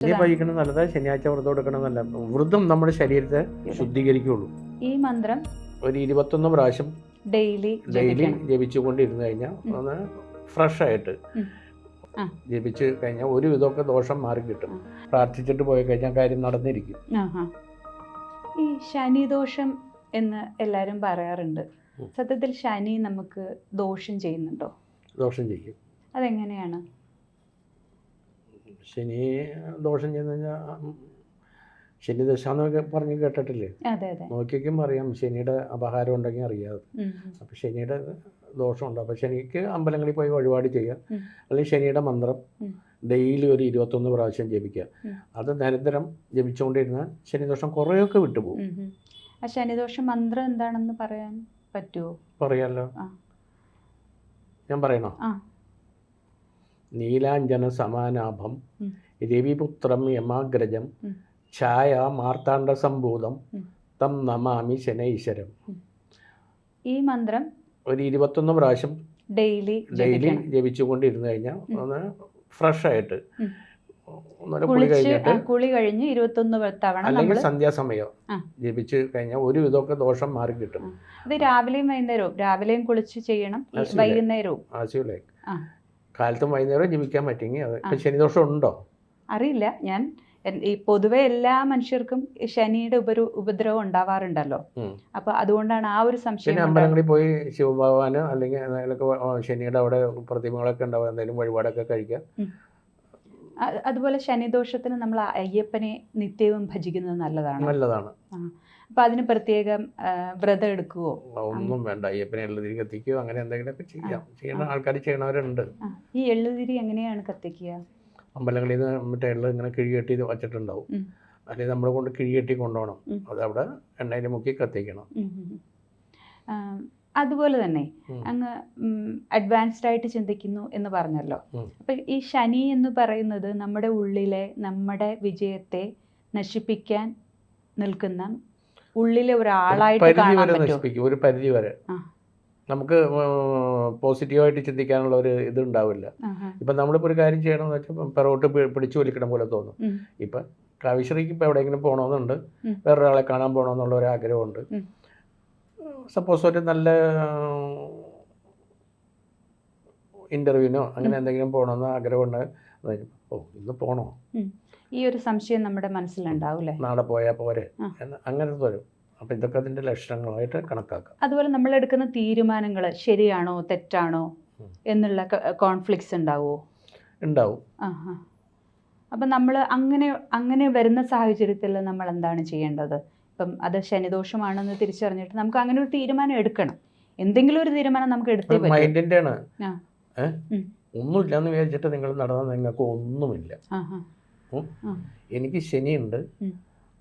ശനി ഭജിക്കണം നല്ലത്, ശനിയാഴ്ച വ്രതം എടുക്കണം നല്ല. വ്രതം നമ്മുടെ ശരീരത്തെ ശുദ്ധീകരിക്കുള്ളൂ. ഈ മന്ത്രം ഒരു 21 പ്രാവശ്യം ഡെയിലി ജപിച്ചുകൊണ്ടിരുന്നു കഴിഞ്ഞാൽ ഒന്ന് ഫ്രഷ് ആയിട്ട് ജപിച്ച് കഴിഞ്ഞാൽ ഒരു വിധമൊക്കെ ദോഷം മാറി കിട്ടും. പ്രാർത്ഥിച്ചിട്ട് പോയി കഴിഞ്ഞാൽ കാര്യം നടന്നിരിക്കും. ഈ ശനിദോഷം എന്ന് എല്ലാവരും പറയാറുണ്ട്. സത്യത്തിൽ ശനി നമുക്ക് ദോഷം ചെയ്യുന്നുണ്ടോ? ദോഷം ചെയ്യും. അതെങ്ങനെയാണ്? ശനി ദോഷം ചെയ്യുന്ന കഴിഞ്ഞാൽ ശനി ദശ എന്നൊക്കെ പറഞ്ഞ് കേട്ടിട്ടില്ലേ? നോക്കിയേക്കും അറിയാം ശനിയുടെ അപഹാരം ഉണ്ടെങ്കിൽ അറിയാതെ. അപ്പം ശനിയുടെ ദോഷമുണ്ട്. അപ്പം ശനിക്ക് അമ്പലങ്ങളിൽ പോയി വഴിപാട് ചെയ്യുക, അല്ലെങ്കിൽ ശനിയുടെ മന്ത്രം ഡെയിലി ഒരു 21 പ്രാവശ്യം ജപിക്കുക. അത് നിരന്തരം ജപിച്ചുകൊണ്ടിരുന്ന ശനിദോഷം കുറേയൊക്കെ വിട്ടുപോകും. ആ ശനിദോഷ മന്ത്രം എന്താണെന്ന് പറയാൻ പറ്റുമോ? പറയാമല്ലോ, ഞാൻ പറയണോ? നീലാഞ്ജന സമാനാഭം രവിപുത്രം യമാഗ്രജം ഛായ മാർത്താണ്ഡ സംഭൂതം തം നമാമി ശനൈശ്വരം. ഈ മന്ത്രം ഒരു 21 പ്രാവശ്യം ഡെയിലി ജപിച്ചുകൊണ്ടിരുന്നു കഴിഞ്ഞാൽ ഒന്ന് ഫ്രഷ് ആയിട്ട് കുളി കഴിഞ്ഞ് 21 തവണ അല്ലെങ്കിൽ സന്ധ്യാസമയം ജപിച്ച് കഴിഞ്ഞാൽ ഒരു വിധമൊക്കെ ദോഷം മാറി കിട്ടും. ഇത് രാവിലെയും വൈകുന്നേരവും, രാവിലെയും കുളിച്ച് ചെയ്യണം, വൈകുന്നേരവും. കാലത്തും വൈകുന്നേരവും ജപിക്കാൻ പറ്റുമെങ്കിൽ അത്. ഇപ്പം ശനിദോഷം ഉണ്ടോ അറിയില്ല. ഞാൻ ഈ പൊതുവെ എല്ലാ മനുഷ്യർക്കും ശനിയുടെ ഉപദ്രവം ഉണ്ടാവാറുണ്ടല്ലോ. അപ്പൊ അതുകൊണ്ടാണ് ആ ഒരു സംശയം. പിന്നെ അമ്പലങ്ങളിൽ പോയി ശിവഭഗവാന് അല്ലെങ്കിൽ ശനിയുടെ അവിടെ പ്രതിമകളൊക്കെ ഉണ്ടാവും, എന്തെങ്കിലും വഴിപാടൊക്കെ കഴിക്കാം. അതുപോലെ ശനിദോഷത്തിന് നമ്മൾ അയ്യപ്പനെ നിത്യവും ഭജിക്കുന്നത് നല്ലതാണ്. അപ്പൊ അതിന് പ്രത്യേകം വ്രതം എടുക്കുവോ? ഒന്നും വേണ്ട. അയ്യപ്പനെ എള്ളുതിരി കത്തിക്കുകയോ അങ്ങനെ എന്തെങ്കിലുമൊക്കെ ചെയ്യാം. ചെയ്യുന്ന ആൾക്കാർ ചെയ്യണവരുണ്ട്. ഈ എള്ളുതിരി എങ്ങനെയാണ് കത്തിക്കുക? അമ്പലങ്ങളിൽ നിന്ന് മറ്റേ എള്ള് ഇങ്ങനെ കിഴികെട്ടി വച്ചിട്ടുണ്ടാവും. അല്ലെങ്കിൽ നമ്മളെ കൊണ്ട് കിഴികെട്ടി കൊണ്ടുപോകണം. അതവിടെ എണ്ണയിൽ മുക്കി കത്തിക്കണം. അതുപോലെ തന്നെ അങ്ങ് അഡ്വാൻസ്ഡ് ആയിട്ട് ചിന്തിക്കുന്നു എന്ന് പറഞ്ഞല്ലോ. അപ്പൊ ഈ ശനി എന്ന് പറയുന്നത് നമ്മുടെ ഉള്ളിലെ നമ്മുടെ വിജയത്തെ നശിപ്പിക്കാൻ നിൽക്കുന്ന ഉള്ളിലെ ഒരാളായിട്ട് കാണാൻ പറ്റും. ഒരു പരിധി വരെ നമുക്ക് പോസിറ്റീവായിട്ട് ചിന്തിക്കാനുള്ള ഒരു ഇത് ഉണ്ടാവില്ല. ഇപ്പം നമ്മളിപ്പോൾ ഒരു കാര്യം ചെയ്യണമെന്ന് വെച്ചാൽ പിറകോട്ട് പിടിച്ചു വലിക്കണം പോലെ തോന്നും. ഇപ്പം കാവശ്രീക്ക് ഇപ്പോൾ എവിടെയെങ്കിലും പോകണമെന്നുണ്ട്, വേറൊരാളെ കാണാൻ പോകണമെന്നുള്ള ഒരു ആഗ്രഹമുണ്ട്. സപ്പോസ് ഒരു നല്ല ഇൻ്റർവ്യൂവിനോ അങ്ങനെ എന്തെങ്കിലും പോകണമെന്ന് ആഗ്രഹമുണ്ട്. ഇന്ന് പോകണോ, ഈ ഒരു സംശയം നമ്മുടെ മനസ്സിലുണ്ടാവും. നാളെ പോയാൽ പോരെ അങ്ങനെ വരും. അപ്പം ഇതൊക്കെ അതിൻ്റെ ലക്ഷണങ്ങളായിട്ട് കണക്കാക്കാം. അതുപോലെ നമ്മൾ എടുക്കുന്ന തീരുമാനങ്ങൾ ശരിയാണോ തെറ്റാണോ എന്നുള്ള കോൺഫ്ലിക്ട്സ് ഉണ്ടാവുമോ? ഉണ്ടാവും. അപ്പം നമ്മൾ അങ്ങനെ വരുന്ന സാഹചര്യത്തിൽ നമ്മൾ എന്താണ് ചെയ്യേണ്ടത്? ഇപ്പം അത് ശനിദോഷമാണെന്ന് തിരിച്ചറിഞ്ഞിട്ട് നമുക്ക് അങ്ങനെ ഒരു തീരുമാനം എടുക്കണം. എന്തെങ്കിലും ഒരു തീരുമാനം നമുക്ക് എടുത്തേ പറ്റൂ. മൈൻഡിൻ്റെ ആണ്. ഒന്നുമില്ലാന്ന് വിചാരിച്ചിട്ട് നിങ്ങൾ നടന്നാൽ നിങ്ങൾക്ക് ഒന്നുമില്ല. എനിക്ക് ശനിയുണ്ട്,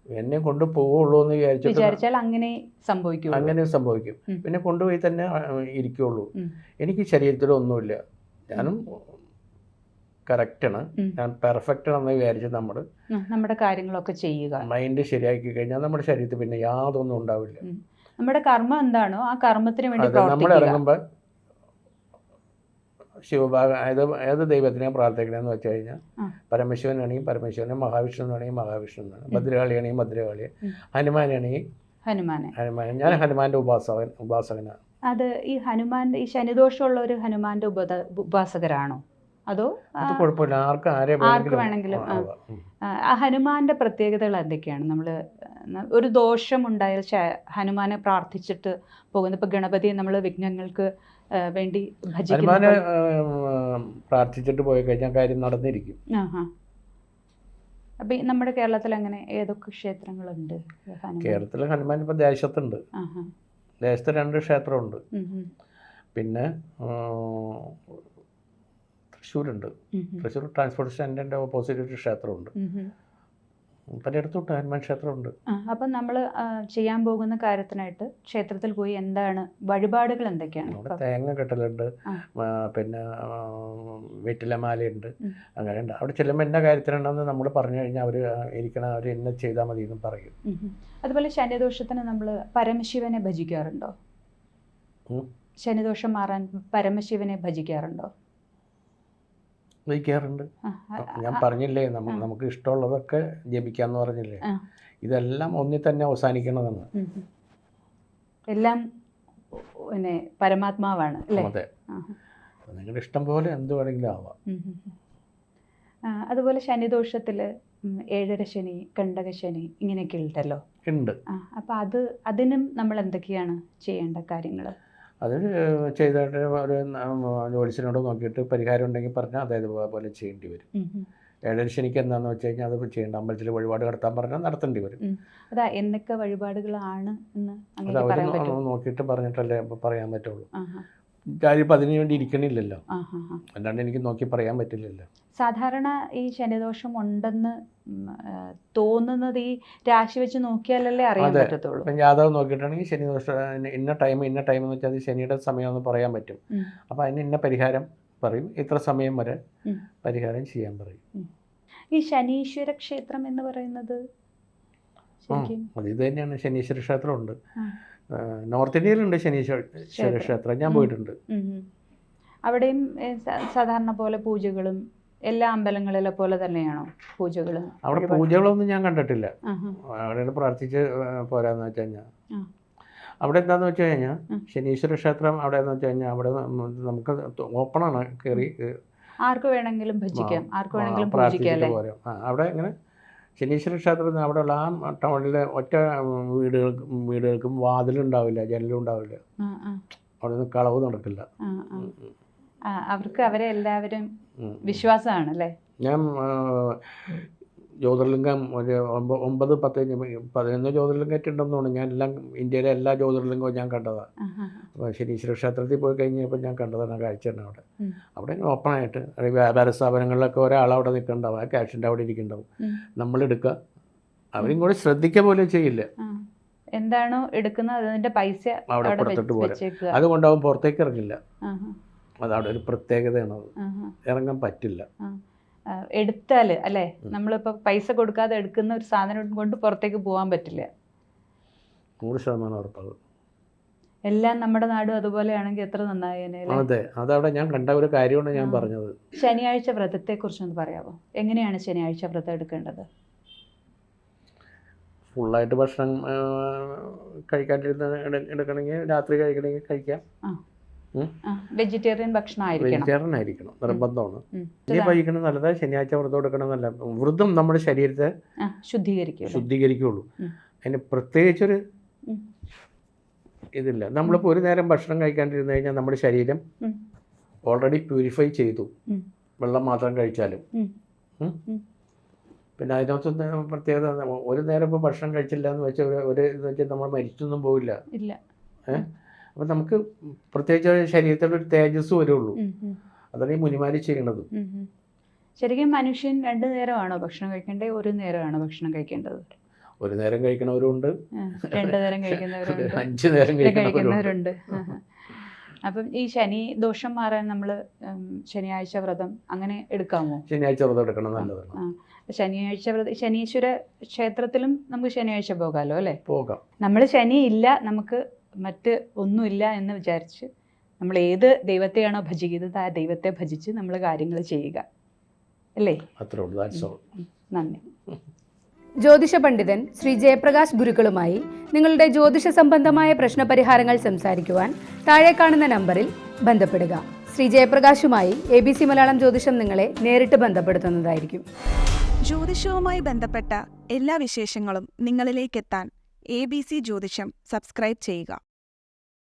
എന്നെ കൊണ്ട് പോവുള്ളൂ എന്ന് വിചാരിച്ചാൽ അങ്ങനെ സംഭവിക്കും. പിന്നെ കൊണ്ടുപോയി തന്നെ ഇരിക്കുള്ളൂ. എനിക്ക് ശരീരത്തിലൊന്നുമില്ല, ഞാനും കറക്റ്റാണ്, ഞാൻ പെർഫെക്റ്റ് ആണെന്ന് വിചാരിച്ച് നമ്മുടെ കാര്യങ്ങളൊക്കെ ചെയ്യുക. മൈൻഡ് ശരിയാക്കി കഴിഞ്ഞാൽ നമ്മുടെ ശരീരത്തിൽ പിന്നെ യാതൊന്നും ഉണ്ടാവില്ല. നമ്മുടെ കർമ്മം എന്താണോ ആ കർമ്മത്തിന് വേണ്ടി നമ്മൾ ഇറങ്ങുമ്പോൾ ഏത് ദൈവത്തിനെയും പ്രാർത്ഥിക്കണമെന്ന് വെച്ച് കഴിഞ്ഞാൽ പരമശിവനാണെങ്കിൽ പരമശിവനെ, മഹാവിഷ്ണുവാണെങ്കിൽ മഹാവിഷ്ണുവാണ്, ഭദ്രകാളിയാണെങ്കിൽ ഭദ്രകാളിയെ, ഹനുമാനാണെങ്കിൽ ഹനുമാൻ. ഞാൻ ഹനുമാന്റെ ഉപാസകനാണ്. അത് ഈ ഹനുമാന്റെ ഈ ശനിദോഷമുള്ള ഒരു ഹനുമാന്റെ ഉപാസകരാണോ അതോ? അത് കുഴപ്പമില്ല, ആർക്ക് വേണമെങ്കിലും. ഹനുമാന്റെ പ്രത്യേകതകൾ എന്തൊക്കെയാണ്? നമ്മൾ ഒരു ദോഷം ഉണ്ടായാൽ ഹനുമാനെ പ്രാർത്ഥിച്ചിട്ട് പോകുന്നത്. ഇപ്പൊ ഗണപതിയെ നമ്മൾ വിഘ്നങ്ങൾക്ക് വേണ്ടി ഹനുമാനെ പ്രാർത്ഥിച്ചിട്ട് പോയി കഴിഞ്ഞാൽ കാര്യം നടന്നിരിക്കും. അപ്പൊ നമ്മുടെ കേരളത്തിൽ അങ്ങനെ ഏതൊക്കെ ക്ഷേത്രങ്ങളുണ്ട്? കേരളത്തിൽ ഹനുമാൻ ഇപ്പൊ ദേശത്തുണ്ട്. ദേശത്ത് 2 ക്ഷേത്രമുണ്ട്. പിന്നെ തൃശ്ശൂരുണ്ട്. തൃശ്ശൂർ ട്രാൻസ്പോർട്ട് സ്റ്റാൻഡിൻ്റെ ഓപ്പോസിറ്റ് ഒരു ക്ഷേത്രമുണ്ട്. പലയിടത്തോട്ട് ഹനുമാൻ ക്ഷേത്രമുണ്ട്. അപ്പം നമ്മൾ ചെയ്യാൻ പോകുന്ന കാര്യത്തിനായിട്ട് ക്ഷേത്രത്തിൽ പോയി എന്താണ് വഴിപാടുകൾ എന്തൊക്കെയാണ്? അവിടെ തേങ്ങ കെട്ടലുണ്ട്, പിന്നെ വെറ്റിലമാലയുണ്ട്, അങ്ങനെയുണ്ട്. അവിടെ ചെല്ലുമ്പോൾ എന്നാ കാര്യത്തിനുണ്ടെന്ന് നമ്മൾ പറഞ്ഞു കഴിഞ്ഞാൽ അവർ അവർ എന്നെ ചെയ്താൽ മതി എന്ന് പറയും. അതുപോലെ ശനിദോഷത്തിന് നമ്മൾ പരമശിവനെ ഭജിക്കാറുണ്ടോ? ശനിദോഷം മാറാൻ പരമശിവനെ ഭജിക്കാറുണ്ടോ? വയ്ക്കാറുണ്ട്. ഞാൻ പറഞ്ഞില്ലേ നമുക്ക് ഇഷ്ടമുള്ളതൊക്കെ ജപിക്കാന്ന് പറഞ്ഞില്ലേ, ഇതെല്ലാം ഒന്നിൽ തന്നെ അവസാനിക്കണതാണ്. എല്ലാം പിന്നെ പരമാത്മാവാണ് അല്ലേ? അതെ, നിങ്ങളുടെ ഇഷ്ടം പോലെ എന്ത് വേണമെങ്കിലും ആവാം. അതുപോലെ ശനിദോഷത്തിൽ 7.5 ശനി, കണ്ടക ശനി ഇങ്ങനെയൊക്കെ ഉണ്ടല്ലോ ഉണ്ട്. അപ്പം അതിനും നമ്മൾ എന്തൊക്കെയാണ് ചെയ്യേണ്ട കാര്യങ്ങൾ? അത് ചെയ്തിട്ട് ഒരു ജോലിസിനോട് നോക്കിയിട്ട് പരിഹാരം ഉണ്ടെങ്കിൽ പറഞ്ഞാൽ അതേപോലെ ചെയ്യേണ്ടി വരും. 7.5 ശനിക്ക് എന്താണെന്ന് വെച്ച് കഴിഞ്ഞാൽ അത് ചെയ്യേണ്ട, അമ്പലത്തിൽ വഴിപാട് നടത്താൻ പറഞ്ഞാൽ നടത്തേണ്ടി വരും. അതാ എന്തൊക്കെ വഴിപാടുകളാണ് എന്ന് അത് അവർ നോക്കിയിട്ട് പറഞ്ഞിട്ടല്ലേ പറയാൻ പറ്റുള്ളൂ. കാര്യം ഇപ്പം അതിനു വേണ്ടി ഇരിക്കണില്ലല്ലോ, അല്ലാണ്ട് എനിക്ക് നോക്കി പറയാൻ പറ്റില്ലല്ലോ. സാധാരണ ഈ ശനിദോഷം ഉണ്ടെന്ന് തോന്നുന്നത് ഈ രാശി വെച്ച് നോക്കിയാലല്ലേ അറിയാൻ പറ്റത്തുള്ളൂ. ഇപ്പം ജാതകം നോക്കിയിട്ടാണെങ്കിൽ ശനിദോഷം ഇന്ന ടൈം എന്ന് വെച്ചാൽ അത് ശനിയുടെ സമയമെന്ന് പറയാൻ പറ്റും. അപ്പം അതിന് ഇന്ന പരിഹാരം പറയും, ഇത്ര സമയം വരെ പരിഹാരം ചെയ്യാൻ പറയും. ഈ ശനീശ്വര ക്ഷേത്രം എന്ന് പറയുന്നത് അത് ഇത് തന്നെയാണ്. ശനീശ്വര ക്ഷേത്രമുണ്ട്, നോർത്ത് ഇന്ത്യയിലുണ്ട് ശനീശ്വര ക്ഷേത്രം, ഞാൻ പോയിട്ടുണ്ട്. അവിടെയും സാധാരണ പോലെ പൂജകളും എല്ലാ അമ്പലങ്ങളിലെ പോലെ തന്നെയാണോ പൂജകളും? അവിടെ പൂജകളൊന്നും ഞാൻ കണ്ടിട്ടില്ല. അവിടെ പ്രാർത്ഥിച്ച് പോരാന്ന് വെച്ച് കഴിഞ്ഞാൽ അവിടെ എന്താന്ന് വെച്ച് കഴിഞ്ഞാൽ ശനീശ്വര ക്ഷേത്രം അവിടെ എന്ന് വെച്ച് കഴിഞ്ഞാൽ അവിടെ നമുക്ക് ഓപ്പണാണ്, കയറി ആർക്ക് വേണമെങ്കിലും ഭജിക്കാം, ആർക്ക് വേണമെങ്കിലും പൂജിക്കാം. അവിടെ ഇങ്ങനെ ശനീശ്വര ക്ഷേത്രത്തിൽ അവിടെയുള്ള ആ ടൗണിലെ ഒറ്റ വീടുകൾക്കും വാതിലുണ്ടാവില്ല, ജനലുണ്ടാവില്ല, അവിടെ നിന്ന് കളവ് നടക്കില്ല. അവർക്ക് അവരെ എല്ലാവരും വിശ്വാസമാണ് അല്ലേ? ഞാൻ ജ്യോതിർലിംഗം ഒരു 9, 10, 11 ജ്യോതിർലിംഗമായിട്ടുണ്ടെന്ന് തോന്നുന്നു. ഞാൻ ഇന്ത്യയിലെ എല്ലാ ജ്യോതിർലിംഗവും ഞാൻ കണ്ടതാണ്. അപ്പോൾ ശനീശ്വര ക്ഷേത്രത്തിൽ പോയി കഴിഞ്ഞപ്പോൾ ഞാൻ കണ്ടതാണ് ആ കാഴ്ച തന്നെ. അവിടെ ഓപ്പണായിട്ട് വ്യാപാര സ്ഥാപനങ്ങളിലൊക്കെ ഒരാളവിടെ നിൽക്കുന്നുണ്ടാവും, ആ ക്യാഷിൻ്റെ അവിടെ ഇരിക്കുന്നുണ്ടാവും, നമ്മളെടുക്കുക, അവരും കൂടെ ശ്രദ്ധിക്കുക പോലും ചെയ്യില്ല. എന്താണോ എടുക്കുന്നത് അതിൻ്റെ പൈസ അവിടെ കൊടുത്തിട്ട് പോലെ അതുകൊണ്ടാവും പുറത്തേക്ക് ഇറങ്ങില്ല. അതവിടെ ഒരു പ്രത്യേകതയാണ്, അത് ഇറങ്ങാൻ പറ്റില്ല. എടുത്താൽ അല്ലേ, നമ്മളിപ്പോൾ പൈസ കൊടുക്കാതെ എടുക്കുന്ന ഒരു സാധനം കൊണ്ട് പുറത്തേക്ക് പോകാൻ പറ്റില്ല. 100% ഉറപ്പത്. എല്ലാം നമ്മുടെ നാടും അതുപോലെയാണെങ്കിൽ എത്ര നന്നായേനെ. അതെ, അതവിടെ ഞാൻ കണ്ട ഒരു കാര്യമാണ് ഞാൻ പറഞ്ഞത്. ശനിയാഴ്ച വ്രതത്തെക്കുറിച്ചൊന്ന് പറയാമോ? എങ്ങനെയാണ് ശനിയാഴ്ച വ്രതം എടുക്കേണ്ടത്? ഫുള്ളായിട്ട് ഭക്ഷണം കഴിക്കാണ്ടിരുന്ന എടുക്കണമെങ്കിൽ രാത്രി കഴിക്കണമെങ്കിൽ കഴിക്കാം. വെജിറ്റേറിയൻ ആയിരിക്കണം, നിർബന്ധമാണ്. ഇനി കഴിക്കണം നല്ലത്, ശനിയാഴ്ച വ്രതം എടുക്കണം നല്ല. വ്രതം നമ്മുടെ ശരീരത്തെ ശുദ്ധീകരിക്കുള്ളൂ. അതിന് പ്രത്യേകിച്ചൊരു ഇതില്ല. നമ്മളിപ്പോൾ ഒരു നേരം ഭക്ഷണം കഴിക്കാണ്ടിരുന്നു കഴിഞ്ഞാൽ നമ്മുടെ ശരീരം ഓൾറെഡി പ്യൂരിഫൈ ചെയ്തു, വെള്ളം മാത്രം കഴിച്ചാലും. പിന്നെ അതിനകത്ത് പ്രത്യേകത, ഒരു നേരം ഇപ്പോൾ ഭക്ഷണം കഴിച്ചില്ല എന്ന് വെച്ചാൽ ഒരു ഇത് വെച്ചാൽ നമ്മൾ മരിച്ചൊന്നും പോവില്ല. അപ്പം നമുക്ക് പ്രത്യേകിച്ച് ശരീരത്തിൽ ഒരു തേജസ് വരുള്ളൂ. അതാണ് ഈ മുനിമാരി ചെയ്യണത്. ശരിക്കും മനുഷ്യൻ 2 നേരമാണോ ഭക്ഷണം കഴിക്കേണ്ടത്, ഒരു നേരമാണോ ഭക്ഷണം കഴിക്കേണ്ടത്? ഒരു നേരം കഴിക്കണവരുണ്ട്, 2 നേരം കഴിക്കുന്നവരുണ്ട്, 5 നേരം കഴിക്കുന്നവരുണ്ട്. അപ്പം ഈ ശനി ദോഷം മാറാൻ നമ്മൾ ശനിയാഴ്ച വ്രതം അങ്ങനെ എടുക്കാമോ? ശനിയാഴ്ച വ്രതം എടുക്കണം, നല്ലതാണ്. ശനിയാഴ്ച വ്രതം ശനീശ്വര ക്ഷേത്രത്തിലും നമുക്ക് ശനിയാഴ്ച പോകാമല്ലോ അല്ലേ? പോകാം. നമ്മൾ ശനി ഇല്ല, നമുക്ക് മറ്റ് ഒന്നുമില്ല എന്ന് വിചാരിച്ച് നമ്മൾ ഏത് ദൈവത്തെയാണോ ഭജിക്കുന്നത് ആ ദൈവത്തെ ഭജിച്ച് നമ്മൾ കാര്യങ്ങൾ ചെയ്യുക അല്ലേ? നന്ദി. ജ്യോതിഷ പണ്ഡിതൻ ശ്രീ ജയപ്രകാശ് ഗുരുക്കളുമായി നിങ്ങളുടെ ജ്യോതിഷ സംബന്ധമായ പ്രശ്നപരിഹാരങ്ങൾ സംസാരിക്കുവാൻ താഴെ കാണുന്ന നമ്പറിൽ ബന്ധപ്പെടുക. ശ്രീ ജയപ്രകാശുമായി ABC മലയാളം ജ്യോതിഷം നിങ്ങളെ നേരിട്ട് ബന്ധപ്പെടുത്തുന്നതായിരിക്കും. ജ്യോതിഷവുമായി ബന്ധപ്പെട്ട എല്ലാ വിശേഷങ്ങളും നിങ്ങളിലേക്കെത്താൻ ABC ജ്യോതിഷം സബ്സ്ക്രൈബ് ചെയ്യുക.